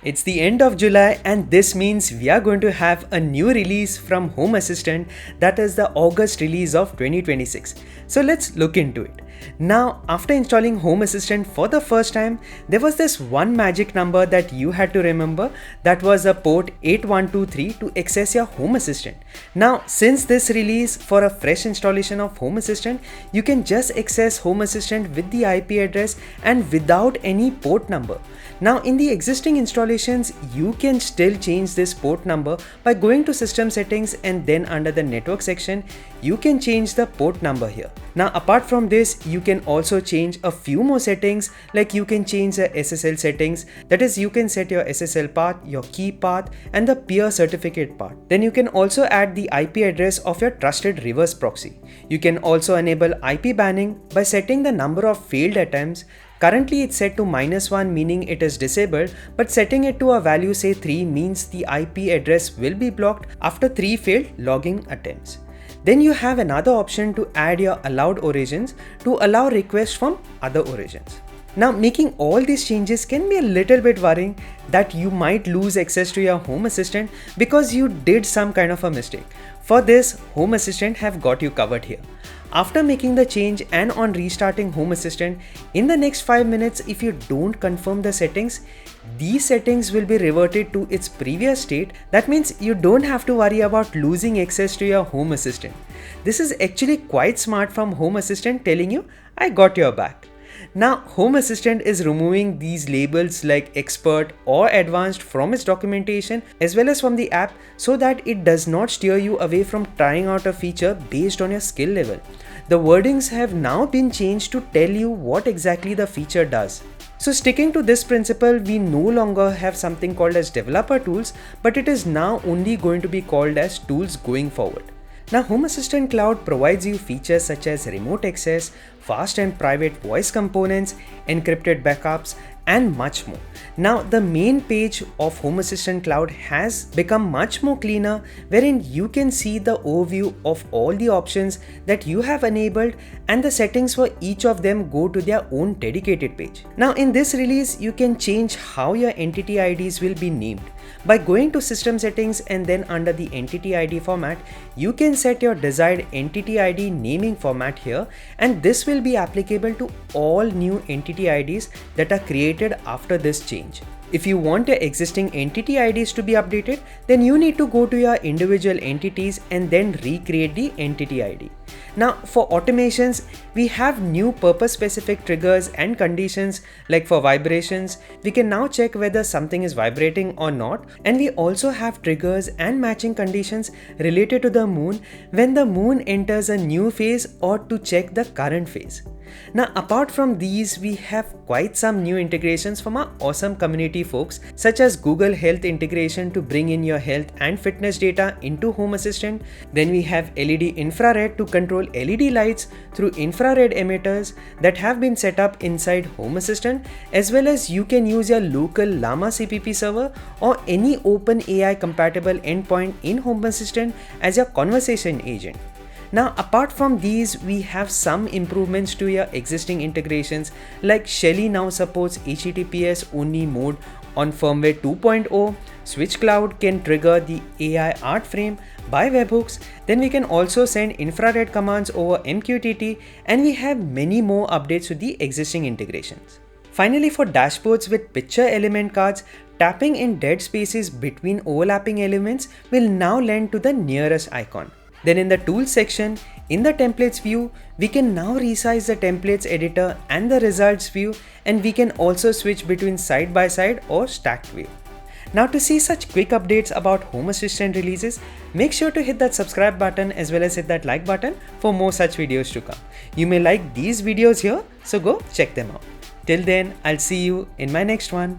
It's the end of July and this means we are going to have a new release from Home Assistant, that is the August release of 2026. So let's look into it. Now, after installing Home Assistant for the first time, there was this one magic number that you had to remember, that was a port 8123 to access your Home Assistant. Now, since this release, for a fresh installation of Home Assistant, you can just access Home Assistant with the IP address and without any port number. Now, in the existing installations, you can still change this port number by going to System Settings and then under the Network section, you can change the port number here. Now, apart from this, you can also change a few more settings, like you can change the SSL settings, that is, you can set your SSL path, your key path, and the peer certificate path. Then you can also add the IP address of your trusted reverse proxy. You can also enable IP banning by setting the number of failed attempts. Currently it's set to -1, meaning it is disabled, but setting it to a value say 3 means the IP address will be blocked after 3 failed logging attempts. Then you have another option to add your allowed origins to allow requests from other origins. Now, making all these changes can be a little bit worrying that you might lose access to your Home Assistant because you did some kind of a mistake. For this, Home Assistant have got you covered here. After making the change and on restarting Home Assistant, in the next 5 minutes, if you don't confirm the settings, these settings will be reverted to its previous state. That means you don't have to worry about losing access to your Home Assistant. This is actually quite smart from Home Assistant telling you, I got your back. Now, Home Assistant is removing these labels like expert or advanced from its documentation as well as from the app, so that it does not steer you away from trying out a feature based on your skill level. The wordings have now been changed to tell you what exactly the feature does. So sticking to this principle, we no longer have something called as developer tools, but it is now only going to be called as tools going forward. Now, Home Assistant Cloud provides you features such as remote access, fast and private voice components, encrypted backups, and much more. Now, the main page of Home Assistant Cloud has become much more cleaner, wherein you can see the overview of all the options that you have enabled, and the settings for each of them go to their own dedicated page. Now, in this release, you can change how your entity IDs will be named. By going to System Settings and then under the Entity ID format, you can set your desired Entity ID naming format here, and this will be applicable to all new Entity IDs that are created after this change. If you want your existing entity IDs to be updated, then you need to go to your individual entities and then recreate the entity ID. Now, for automations, we have new purpose-specific triggers and conditions, like for vibrations. We can now check whether something is vibrating or not, and we also have triggers and matching conditions related to the moon when the moon enters a new phase or to check the current phase. Now, apart from these, we have quite some new integrations from our awesome community folks, such as Google Health integration to bring in your health and fitness data into Home Assistant. Then we have LED infrared to control LED lights through infrared emitters that have been set up inside Home Assistant, as well as you can use your local Llama CPP server or any OpenAI compatible endpoint in Home Assistant as your conversation agent. Now, apart from these, we have some improvements to your existing integrations, like Shelly now supports HTTPS only mode on firmware 2.0, Switch Cloud can trigger the AI art frame by webhooks, then we can also send infrared commands over MQTT, and we have many more updates to the existing integrations. Finally, for dashboards with picture element cards, tapping in dead spaces between overlapping elements will now lend to the nearest icon. Then in the Tools section, in the Templates view, we can now resize the Templates editor and the Results view, and we can also switch between side-by-side or stacked view. Now, to see such quick updates about Home Assistant releases, make sure to hit that subscribe button as well as hit that like button for more such videos to come. You may like these videos here, so go check them out. Till then, I'll see you in my next one.